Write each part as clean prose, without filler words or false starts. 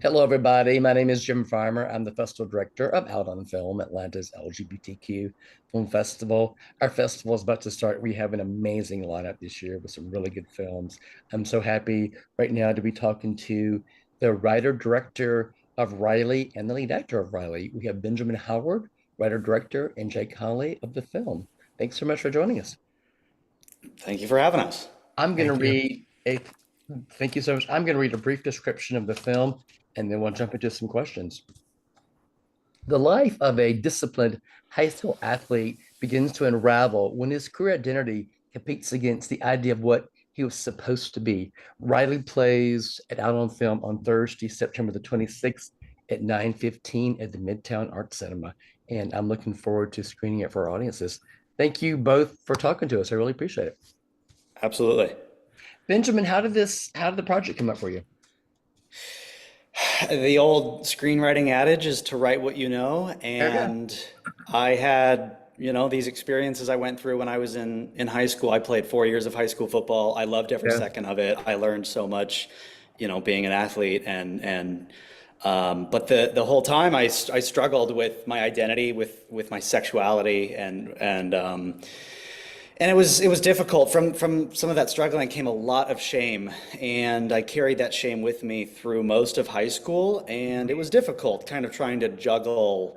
Hello, everybody. My name is Jim Farmer. I'm the festival director of Out on Film, Atlanta's LGBTQ film festival. Our festival is about to start. We have an amazing lineup this year with some really good films. I'm so happy right now to be talking to the writer director of Riley and the lead actor of Riley. We have Benjamin Howard, writer director, and Jake Holley of the film. Thanks so much for joining us. Thank you for having us. I'm going to Thank you. read a Thank you so much. I'm going to read a brief description of the film and then we'll jump into some questions. The life of a disciplined high school athlete begins to unravel when his career identity competes against the idea of what he was supposed to be. Riley plays at Out on Film on Thursday, September the 26th at 9:15 at the Midtown Art Cinema. And I'm looking forward to screening it for our audiences. Thank you both for talking to us. I really appreciate it. Absolutely. Benjamin, how did the project come up for you? The old screenwriting adage is to write what you know, There we go. and I had, these experiences I went through when I was in high school. I played 4 years of high school football. I loved every Yeah. second of it. I learned so much, being an athlete but the whole time I struggled with my identity, with my sexuality and it was difficult. From some of that struggling came a lot of shame, and I carried that shame with me through most of high school, and it was difficult kind of trying to juggle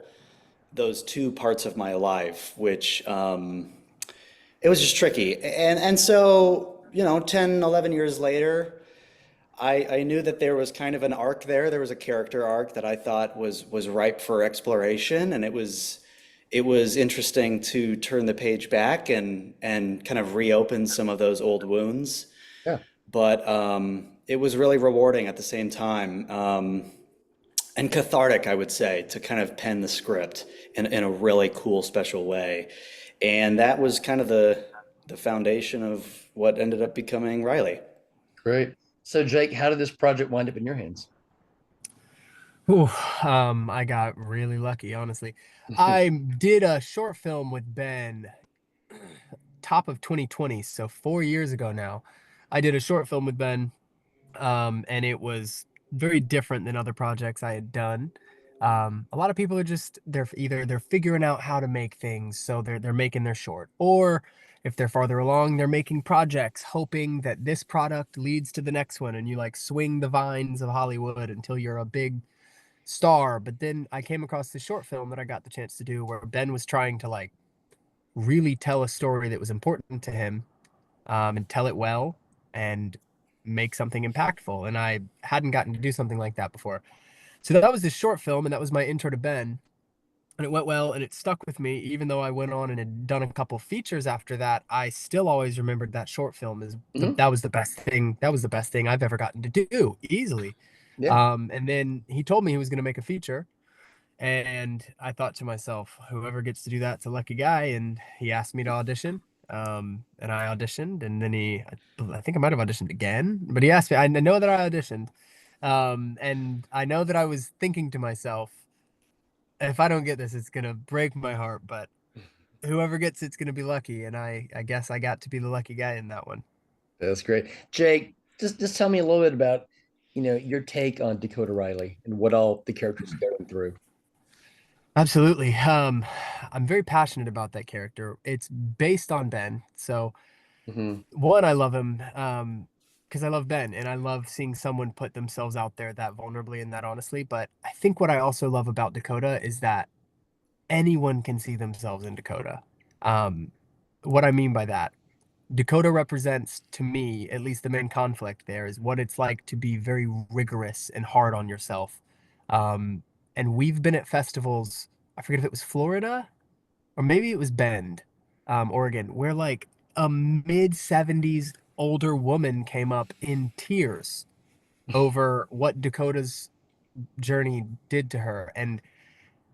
those two parts of my life, which it was just tricky. And so, 10, 11 years later, I knew that there was kind of an arc there. There was a character arc that I thought was ripe for exploration, and it was interesting to turn the page back and kind of reopen some of those old wounds. Yeah. But it was really rewarding at the same time, and cathartic, I would say, to kind of pen the script in a really cool, special way. And that was kind of the foundation of what ended up becoming Riley. Great. So, Jake, how did this project wind up in your hands? Ooh, I got really lucky, honestly. I did a short film with Ben, top of 2020, so 4 years ago now. I did a short film with Ben, and it was very different than other projects I had done. A lot of people are just they're figuring out how to make things, so they're making their short, or if they're farther along, they're making projects, hoping that this product leads to the next one, and you like swing the vines of Hollywood until you're a big star. But then I came across this short film that I got the chance to do where Ben was trying to like really tell a story that was important to him, and tell it well and make something impactful. And I hadn't gotten to do something like that before. So that was this short film, and that was my intro to Ben. And it went well, and it stuck with me. Even though I went on and had done a couple features after that, I still always remembered that short film as Mhm. that was the best thing. That was the best thing I've ever gotten to do easily. Yeah. And then he told me he was going to make a feature, and I thought to myself, whoever gets to do that's a lucky guy. And he asked me to audition. And I auditioned, and then I think I might have auditioned again, but he asked me, I know that I auditioned. And I know that I was thinking to myself, if I don't get this, it's going to break my heart, but whoever gets it's going to be lucky. And I guess I got to be the lucky guy in that one. That's great. Jake, just tell me a little bit about, your take on Dakota Riley and what all the characters are going through. Absolutely. I'm very passionate about that character. It's based on Ben. So Hmm. one, I love him because I love Ben and I love seeing someone put themselves out there that vulnerably and that honestly. But I think what I also love about Dakota is that anyone can see themselves in Dakota. Um, what I mean by that, Dakota represents to me, at least the main conflict there is what it's like to be very rigorous and hard on yourself. Um, and we've been at festivals, I forget if it was Florida or maybe it was Bend, Oregon, where like a mid 70s older woman came up in tears over what Dakota's journey did to her. And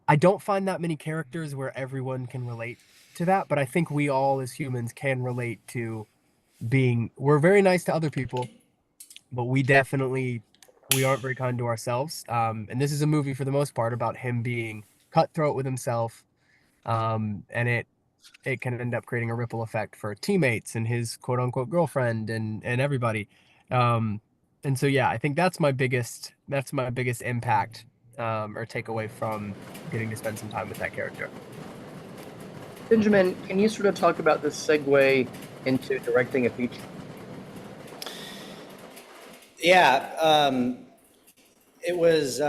I don't find that many characters where everyone can relate to that, but I think we all as humans can relate to we're very nice to other people, but we aren't very kind to ourselves. And this is a movie for the most part about him being cutthroat with himself. And it can end up creating a ripple effect for teammates and his quote unquote girlfriend and everybody. Um, And so yeah, I think that's my biggest impact or takeaway from getting to spend some time with that character. Benjamin, can you sort of talk about the segue into directing a feature? Yeah, it was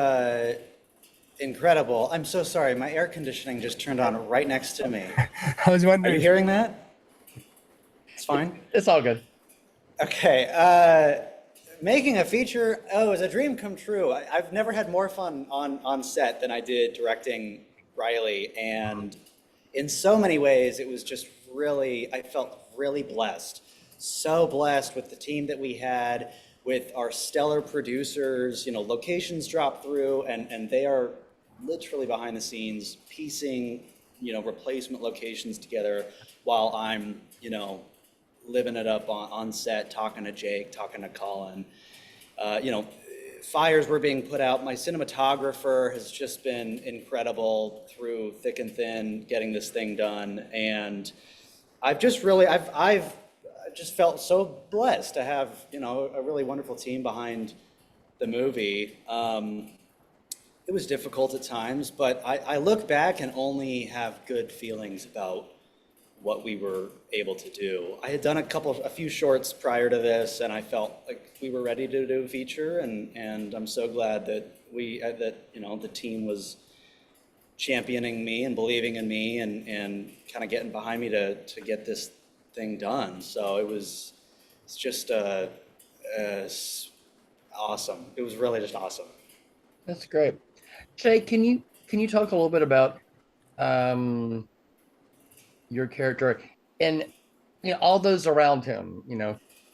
incredible. I'm so sorry. My air conditioning just turned on right next to me. I was Are you wondering. hearing that? It's fine. It's all good. Okay. Making a feature, oh, is a dream come true. I've never had more fun on set than I did directing Riley. And in so many ways, it was just really, I felt really blessed. So blessed with the team that we had, with our stellar producers. You know, locations drop through, and they are literally behind the scenes piecing, replacement locations together while I'm, living it up on set, talking to Jake, talking to Colin. Uh, you know, Fires were being put out. My cinematographer has just been incredible through thick and thin, getting this thing done. And I've just felt so blessed to have, a really wonderful team behind the movie. It was difficult at times, but I look back and only have good feelings about what we were able to do. I had done a few shorts prior to this, and I felt like we were ready to do a feature, and I'm so glad that the team was championing me and believing in me and kind of getting behind me to get this thing done. So it's just awesome. It was really just awesome. That's great. Jay, can you talk a little bit about um your character and all those around him,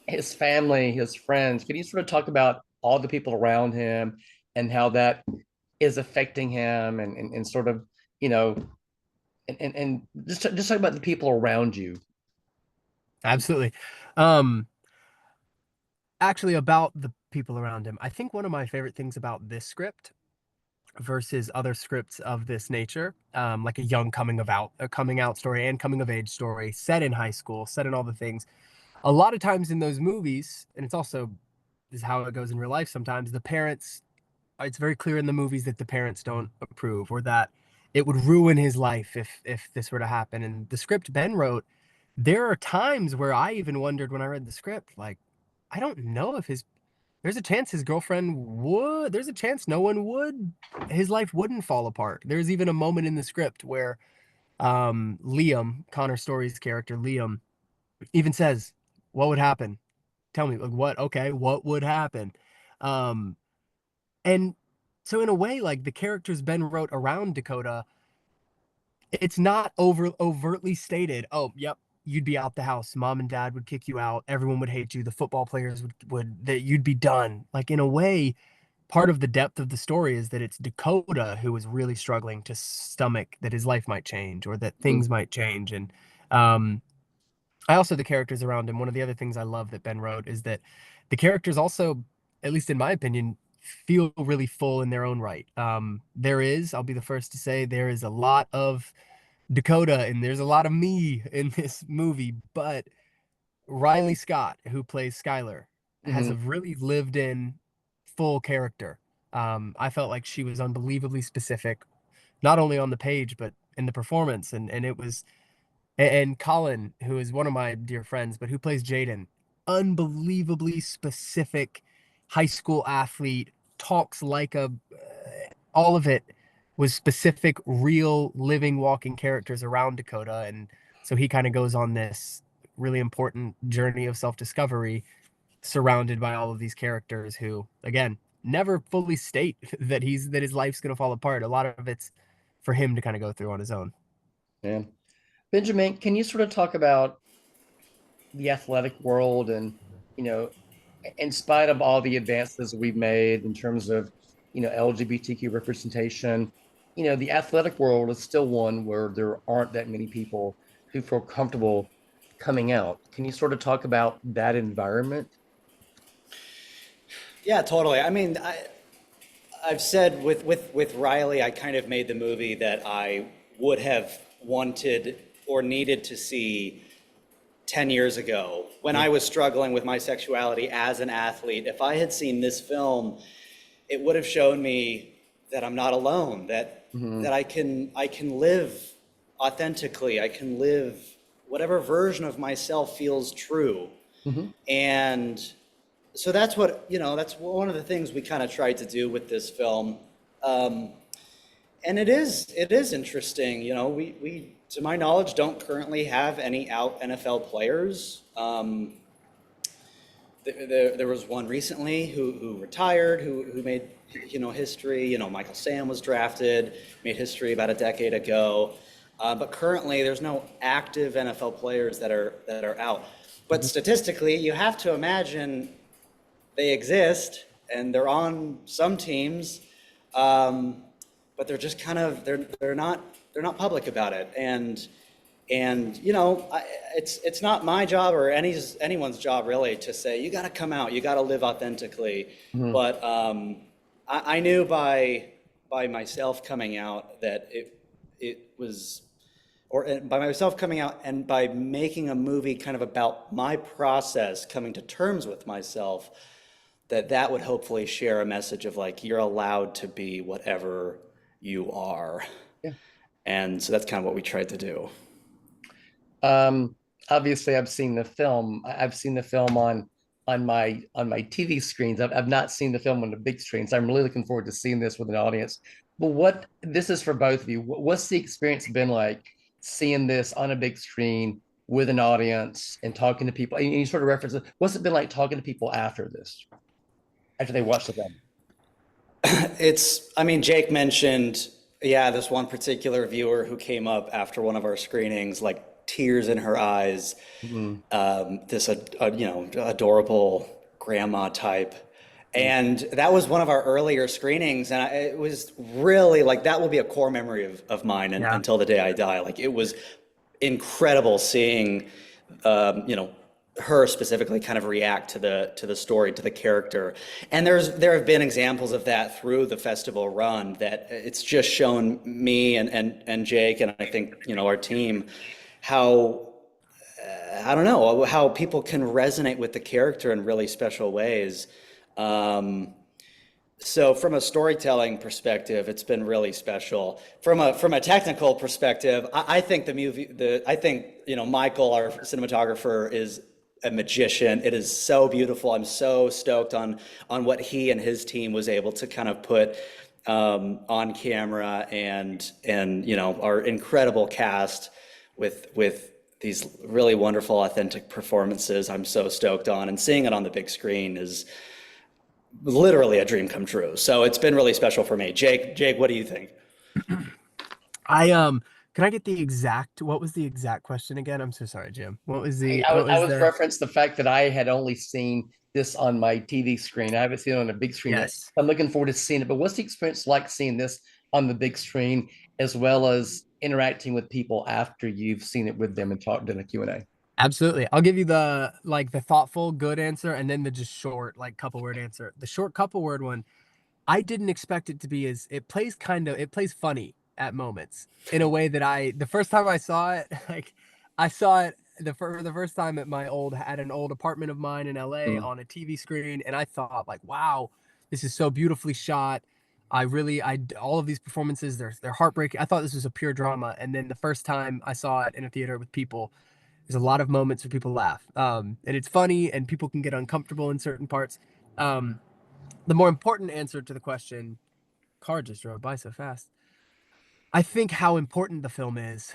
his family, his friends. Can you sort of talk about all the people around him and how that is affecting him and sort of, you know, and just talk about the people around you. Absolutely. Um, Actually, about the people around him, I think one of my favorite things about this script versus other scripts of this nature, like a coming out story and coming of age story, set in high school, set in all the things. A lot of times in those movies, and it's also this is how it goes in real life. Sometimes the parents, it's very clear in the movies that the parents don't approve, or that it would ruin his life if this were to happen. And the script Ben wrote, there are times where I even wondered when I read the script, like, I don't know if there's a chance his girlfriend would, there's a chance no one would, his life wouldn't fall apart. There's even a moment in the script where Liam, Connor Story's character, Liam, even says, what would happen? Tell me, like, what? Okay, what would happen? Um, and so in a way, like the characters Ben wrote around Dakota, it's not overtly stated, oh, yep, you'd be out the house. Mom and dad would kick you out. Everyone would hate you. The football players would that you'd be done. Like in a way, part of the depth of the story is that it's Dakota who is really struggling to stomach that his life might change or that Mhm. things might change. And um, I also the characters around him. One of the other things I love that Ben wrote is that the characters also, at least in my opinion, feel really full in their own right. I'll be the first to say, there is a lot of Dakota and there's a lot of me in this movie, but Riley Scott, who plays Skylar, has a Mhm. really lived in full character. I felt like she was unbelievably specific, not only on the page, but in the performance. And it was, and Colin, who is one of my dear friends, but who plays Jaden, unbelievably specific high school athlete, talks like all of it was specific, real, living, walking characters around Dakota. And so he kind of goes on this really important journey of self discovery surrounded by all of these characters who, again, never fully state that his life's going to fall apart. A lot of it's for him to kind of go through on his own. Yeah. Benjamin, can you sort of talk about the athletic world and, you know, in spite of all the advances we've made in terms of, LGBTQ representation, the athletic world is still one where there aren't that many people who feel comfortable coming out. Can you sort of talk about that environment? Yeah, totally. I mean, I've said with Riley, I kind of made the movie that I would have wanted or needed to see 10 years ago when Yeah. I was struggling with my sexuality as an athlete. If I had seen this film, it would have shown me that I'm not alone, that Hmm. I can live authentically. I can live whatever version of myself feels true. Hmm. And so that's what, that's one of the things we kind of tried to do with this film. Um, and it is interesting. We to my knowledge don't currently have any out NFL players. There was one recently who retired, who made history. Michael Sam was drafted, made history about a decade ago. But currently, there's no active NFL players that are out. But Hmm. statistically, you have to imagine they exist and they're on some teams, um, but they're just kind of they're not public about it. And it's not my job or anyone's job really to say you got to come out, you got to live authentically. Hmm. But I knew by myself coming out that it was, or by myself coming out and by making a movie kind of about my process coming to terms with myself, that would hopefully share a message of like you're allowed to be whatever you are. Yeah. And so that's kind of what we tried to do. Um, Obviously, I've seen the film. I've seen the film on my TV screens. I've not seen the film on the big screen, so I'm really looking forward to seeing this with an audience. But what this is for both of you. What's the experience been like seeing this on a big screen with an audience and talking to people? And you sort of reference it. What's it been like talking to people after this, after they watch the film? I mean, Jake mentioned, yeah, this one particular viewer who came up after one of our screenings, like tears in her eyes, Mhm. this, adorable grandma type. And that was one of our earlier screenings. And it was really like, that will be a core memory of mine Yeah. until the day I die. Like, it was incredible seeing, you know, her specifically kind of react to the story, to the character. And there have been examples of that through the festival run that it's just shown me and Jake and I think, our team, how I don't know, how people can resonate with the character in really special ways. Um, so from a storytelling perspective, it's been really special. From a technical perspective, I think I think Michael, our cinematographer, is a magician. It is so beautiful. I'm so stoked on what he and his team was able to kind of put on camera, and our incredible cast with these really wonderful, authentic performances. I'm so stoked on, and seeing it on the big screen is literally a dream come true. So it's been really special for me. Jake, what do you think? I can I get the exact what was the exact question again? I'm so sorry, Jim. What I was was the referenced the fact that I had only seen this on my TV screen. I haven't seen it on a big screen yet. yes. I'm looking forward to seeing it. But what's the experience like seeing this on the big screen, as well as interacting with people after you've seen it with them and talked in a Q&A? Absolutely. I'll give you the thoughtful good answer and then the just short like couple word answer. The short couple word one, I didn't expect it to be as it plays funny at moments in a way that the first time I saw it, like I saw it for the first time at an old apartment of mine in LA Mm. on a TV screen, and I thought like, wow, this is so beautifully shot. I all of these performances, they're heartbreaking. I thought this was a pure drama, and then the first time I saw it in a theater with people, there's a lot of moments where people laugh, and it's funny, and people can get uncomfortable in certain parts. Um, the more important answer to the question, car just drove by so fast. I think how important the film is,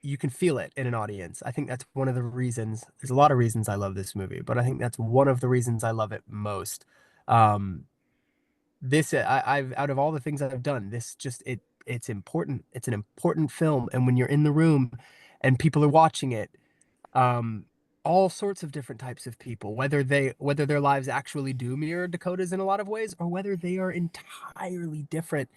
you can feel it in an audience. I think that's one of the reasons. There's a lot of reasons I love this movie, but I think that's one of the reasons I love it most. Um, I've out of all the things I've done, it's important. It's an important film, and when you're in the room and people are watching it, um, all sorts of different types of people, whether their lives actually do mirror Dakota's in a lot of ways, or whether they are entirely different.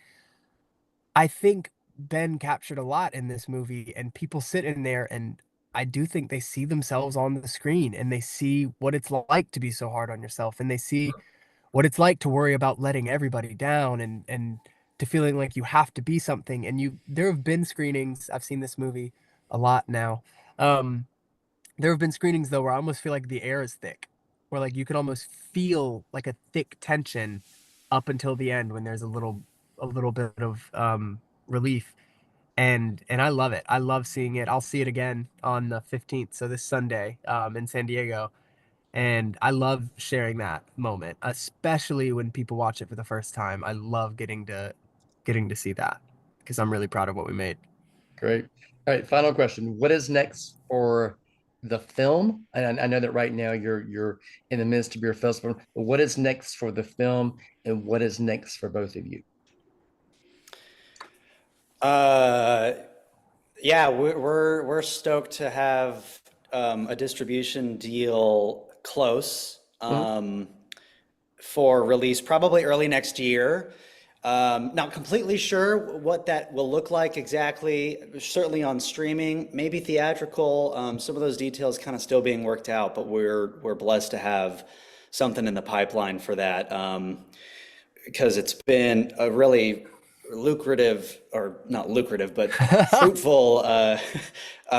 I think Ben captured a lot in this movie, and people sit in there, and I do think they see themselves on the screen, and they see what it's like to be so hard on yourself, and they see what it's like to worry about letting everybody down, and to feeling like you have to be something. And there have been screenings. I've seen this movie a lot now. Um, There have been screenings though where I almost feel like the air is thick, where like you could almost feel like a thick tension up until the end when there's a little bit of relief. And I love it. I love seeing it. I'll see it again on the 15th, so this Sunday, in San Diego. And I love sharing that moment, especially when people watch it for the first time. I love getting to see that because I'm really proud of what we made. Great. All right, final question. What is next for the film? And I know that right now you're in the midst of your festival, but what is next for the film and what is next for both of you? Uh, yeah, we're stoked to have a distribution deal close Mhm. for release probably early next year. Not completely sure what that will look like exactly. Certainly on streaming, maybe theatrical. Some of those details kind of still being worked out, but we're blessed to have something in the pipeline for that. Because it's been a really lucrative, or not lucrative, but fruitful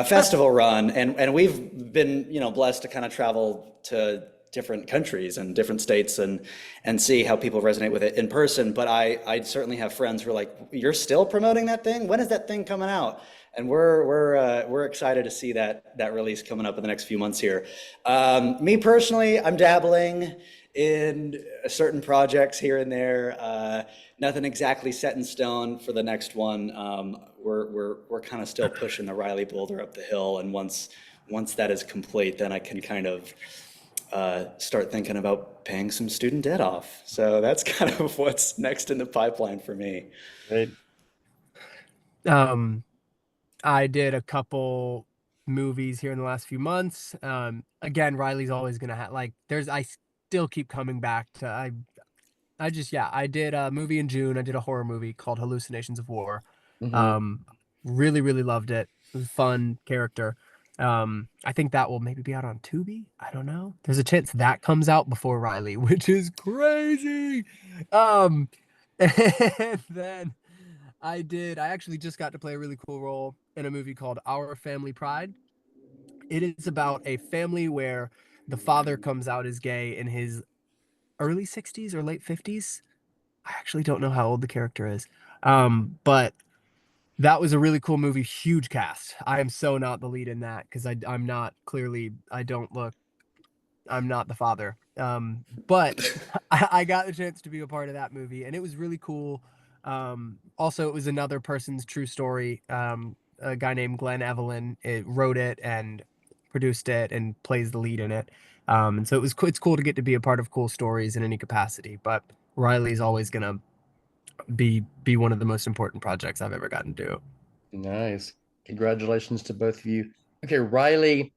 festival run, and we've been blessed to kind of travel to different countries and different states and see how people resonate with it in person. But I certainly have friends who are like, "You're still promoting that thing? When is that thing coming out?" And we're excited to see that release coming up in the next few months here. Me personally, I'm dabbling in certain projects here and there. Nothing exactly set in stone for the next one. We're kind of still pushing the Riley boulder up the hill, and once that is complete, then I can kind of start thinking about paying some student debt off. So that's kind of what's next in the pipeline for me. Great. Um, I did a couple movies here in the last few months. Again, Riley's always gonna have like I still keep coming back to I just yeah, I did a movie in June. I did a horror movie called Hallucinations of War. Mhm. Um, really, really loved it. It was a fun character. I think that will maybe be out on Tubi. I don't know. There's a chance that comes out before Riley, which is crazy. Um, and then I actually just got to play a really cool role in a movie called Our Family Pride. It is about a family where the father comes out as gay in his early 60s or late 50s. I actually don't know how old the character is. But that was a really cool movie, huge cast. I am so not the lead in that because I'm not clearly I don't look I'm not the father. But I got the chance to be a part of that movie, and it was really cool. Also, it was another person's true story. A guy named Glenn Evelyn wrote it and produced it and plays the lead in it. And so it's cool to get to be a part of cool stories in any capacity. But Riley's always gonna be one of the most important projects I've ever gotten to do. Nice. Congratulations to both of you. Okay, Riley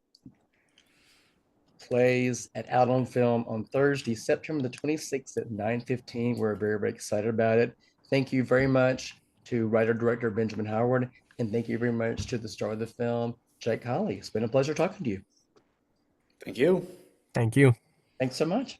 plays at Out on Film on Thursday, September the 26th at 9:15. We're very, very excited about it. Thank you very much to writer-director Benjamin Howard, and thank you very much to the star of the film, Jake Holley. It's been a pleasure talking to you. Thank you. Thank you. Thanks so much.